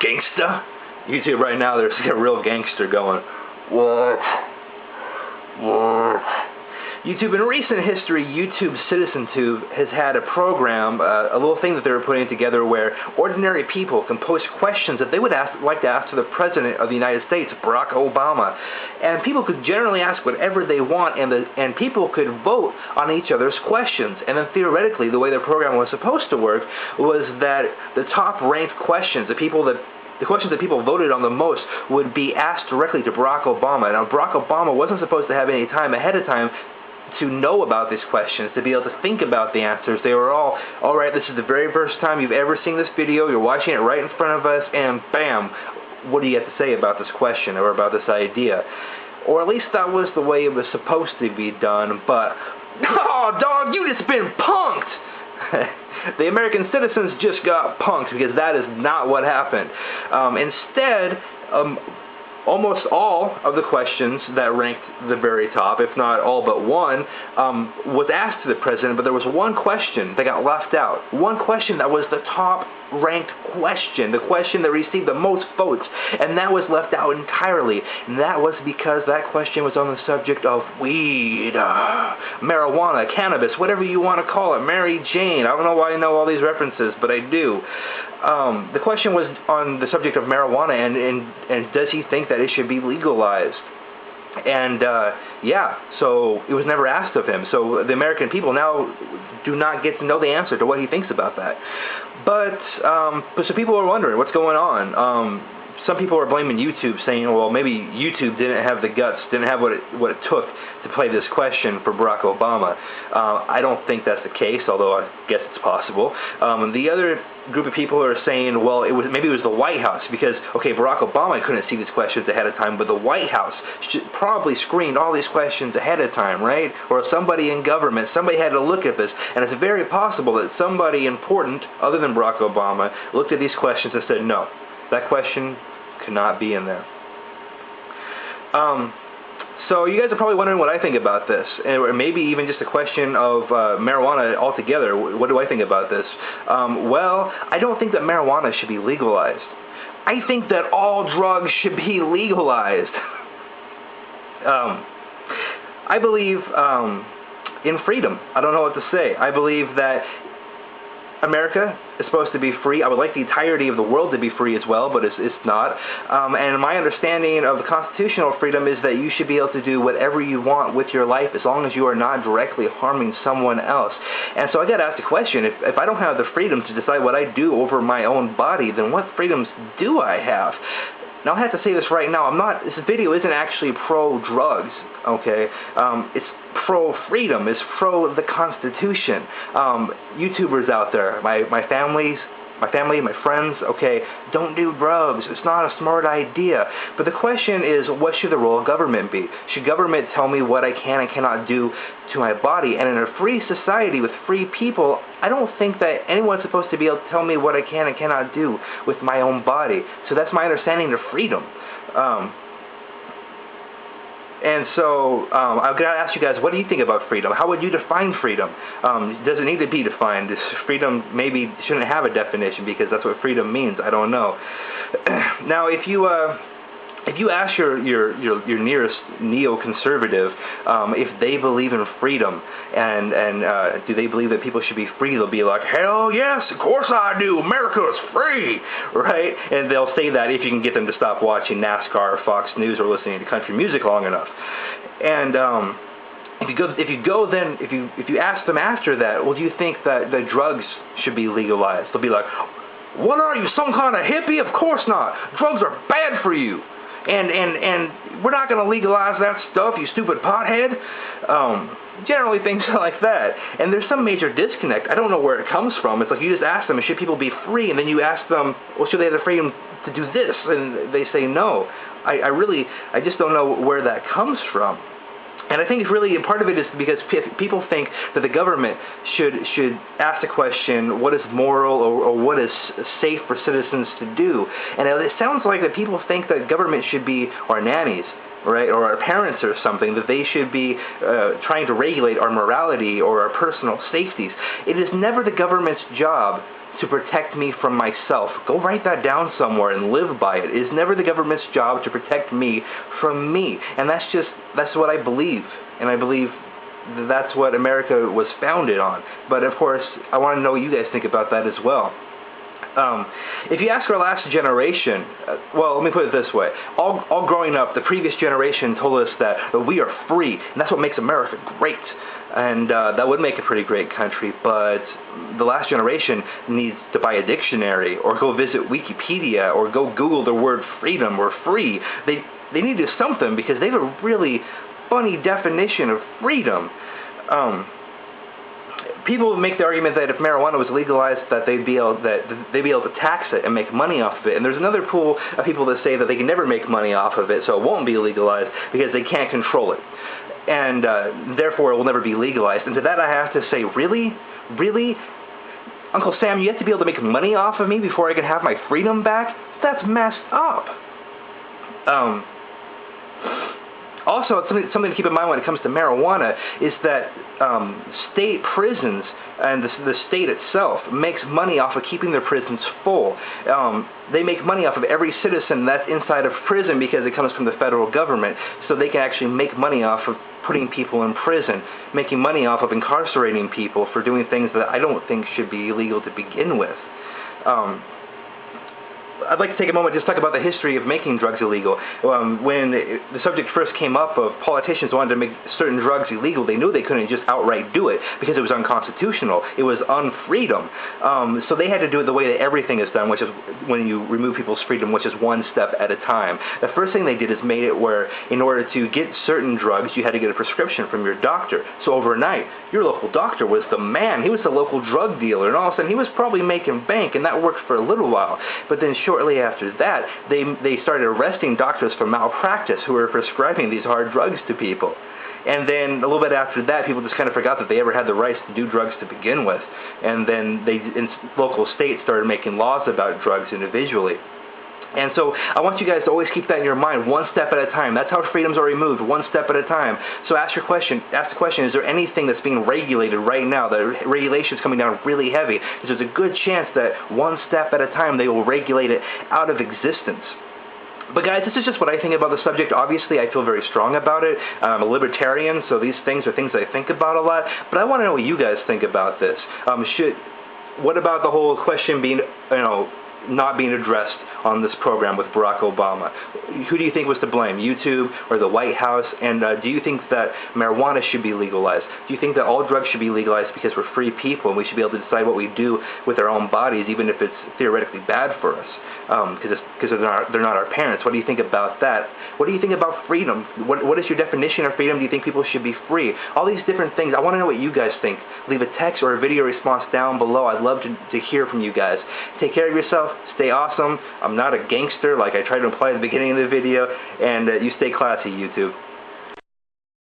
gangsta? YouTube right now, there's like a real gangster going, what? What? YouTube, in recent history, YouTube CitizenTube has had a program, a little thing that they were putting together where ordinary people can post questions that they would like to ask to the President of the United States, Barack Obama. And people could generally ask whatever they want, and people could vote on each other's questions. And then theoretically, the way the program was supposed to work was that the top-ranked questions, the questions that people voted on the most would be asked directly to Barack Obama. Now, Barack Obama wasn't supposed to have any time ahead of time to know about these questions, to be able to think about the answers. They were all right, this is the very first time you've ever seen this video, you're watching it right in front of us, and bam, what do you have to say about this question or about this idea? Or at least that was the way it was supposed to be done, but, oh, dog, you just been punked! The American citizens just got punked, because that is not what happened. Instead, almost all of the questions that ranked the very top, if not all but one, was asked to the President, but there was one question that got left out. One question that was the top-ranked question, the question that received the most votes, and that was left out entirely. And that was because that question was on the subject of weed, marijuana, cannabis, whatever you want to call it, Mary Jane. I don't know why I know all these references, but I do. The question was on the subject of marijuana, and does he think that it should be legalized? And yeah, so it was never asked of him. So the American people now do not get to know the answer to what he thinks about that. But so people are wondering what's going on. Some people are blaming YouTube, saying, well, maybe YouTube didn't have the guts, didn't have what it took to play this question for Barack Obama. I don't think that's the case, although I guess it's possible. The other group of people are saying, well, maybe it was the White House, because, okay, Barack Obama couldn't see these questions ahead of time, but the White House probably screened all these questions ahead of time, right? Or somebody in government, somebody had to look at this, and it's very possible that somebody important, other than Barack Obama, looked at these questions and said, no, that question could not be in there. So you guys are probably wondering what I think about this, or maybe even just a question of marijuana altogether. What do I think about this? Well, I don't think that marijuana should be legalized. I think that all drugs should be legalized. I believe in freedom. I don't know what to say. I believe that America is supposed to be free. I would like the entirety of the world to be free as well, but it's not. And my understanding of the constitutional freedom is that you should be able to do whatever you want with your life as long as you are not directly harming someone else. And so I got to ask the question, if I don't have the freedom to decide what I do over my own body, then what freedoms do I have? Now, I have to say this right now, this video isn't actually pro-drugs, okay? It's pro-freedom, it's pro-the Constitution. YouTubers out there, my family, my friends, okay, don't do drugs. It's not a smart idea. But the question is, what should the role of government be? Should government tell me what I can and cannot do to my body? And in a free society with free people, I don't think that anyone's supposed to be able to tell me what I can and cannot do with my own body. So that's my understanding of freedom. And so I've got to ask you guys, what do you think about freedom? How would you define freedom? Does it need to be defined? Freedom maybe shouldn't have a definition, because that's what freedom means. I don't know. Now, if you ask your nearest neoconservative if they believe in freedom and do they believe that people should be free, they'll be like, hell yes, of course I do. America is free, right? And they'll say that if you can get them to stop watching NASCAR or Fox News or listening to country music long enough. And if you ask them after that, well, do you think that the drugs should be legalized? They'll be like, what are you, some kind of hippie? Of course not. Drugs are bad for you. And we're not going to legalize that stuff, you stupid pothead. Generally things like that. And there's some major disconnect. I don't know where it comes from. It's like you just ask them, should people be free? And then you ask them, well, should they have the freedom to do this? And they say no. I just don't know where that comes from. And I think it's really, part of it is because people think that the government should ask the question, what is moral or what is safe for citizens to do? And it sounds like that people think that government should be our nannies. right, or our parents or something, that they should be trying to regulate our morality or our personal safeties. It is never the government's job to protect me from myself. Go write that down somewhere and live by it. It is never the government's job to protect me from me. And that's what I believe. And I believe that's what America was founded on. But of course, I want to know what you guys think about that as well. If you ask our last generation, well, let me put it this way. All growing up, the previous generation told us that we are free, and that's what makes America great. And that would make a pretty great country, but the last generation needs to buy a dictionary or go visit Wikipedia or go Google the word freedom or free. They need to do something because they have a really funny definition of freedom. People make the argument that if marijuana was legalized, that they'd be able to tax it and make money off of it. And there's another pool of people that say that they can never make money off of it, so it won't be legalized because they can't control it. And therefore it will never be legalized. And to that I have to say, really? Really? Uncle Sam, you have to be able to make money off of me before I can have my freedom back? That's messed up. Also, something to keep in mind when it comes to marijuana is that state prisons and the state itself makes money off of keeping their prisons full. They make money off of every citizen that's inside of prison because it comes from the federal government. So they can actually make money off of putting people in prison, making money off of incarcerating people for doing things that I don't think should be illegal to begin with. I'd like to take a moment to just talk about the history of making drugs illegal. When the subject first came up of politicians wanted to make certain drugs illegal, they knew they couldn't just outright do it because it was unconstitutional. It was unfreedom. So they had to do it the way that everything is done, which is when you remove people's freedom, which is one step at a time. The first thing they did is made it where in order to get certain drugs, you had to get a prescription from your doctor. So overnight, your local doctor was the man. He was the local drug dealer, and all of a sudden he was probably making bank, and that worked for a little while. But then shortly after that, they started arresting doctors for malpractice who were prescribing these hard drugs to people. And then a little bit after that, people just kind of forgot that they ever had the rights to do drugs to begin with. And then local states started making laws about drugs individually. And so I want you guys to always keep that in your mind, one step at a time. That's how freedoms are removed, one step at a time. So ask the question, is there anything that's being regulated right now? The regulation is coming down really heavy. There's a good chance that one step at a time they will regulate it out of existence. But guys, this is just what I think about the subject. Obviously, I feel very strong about it. I'm a libertarian, so these things are things I think about a lot. But I want to know what you guys think about this. What about the whole question being, not being addressed on this program with Barack Obama? Who do you think was to blame, YouTube or the White House? And do you think that marijuana should be legalized? Do you think that all drugs should be legalized because we're free people and we should be able to decide what we do with our own bodies, even if it's theoretically bad for us, because they're not our parents? What do you think about that? What do you think about freedom? What is your definition of freedom? Do you think people should be free? All these different things. I want to know what you guys think. Leave a text or a video response down below. I'd love to hear from you guys. Take care of yourself. Stay awesome. I'm not a gangster like I tried to imply at the beginning of the video. And you stay classy, YouTube.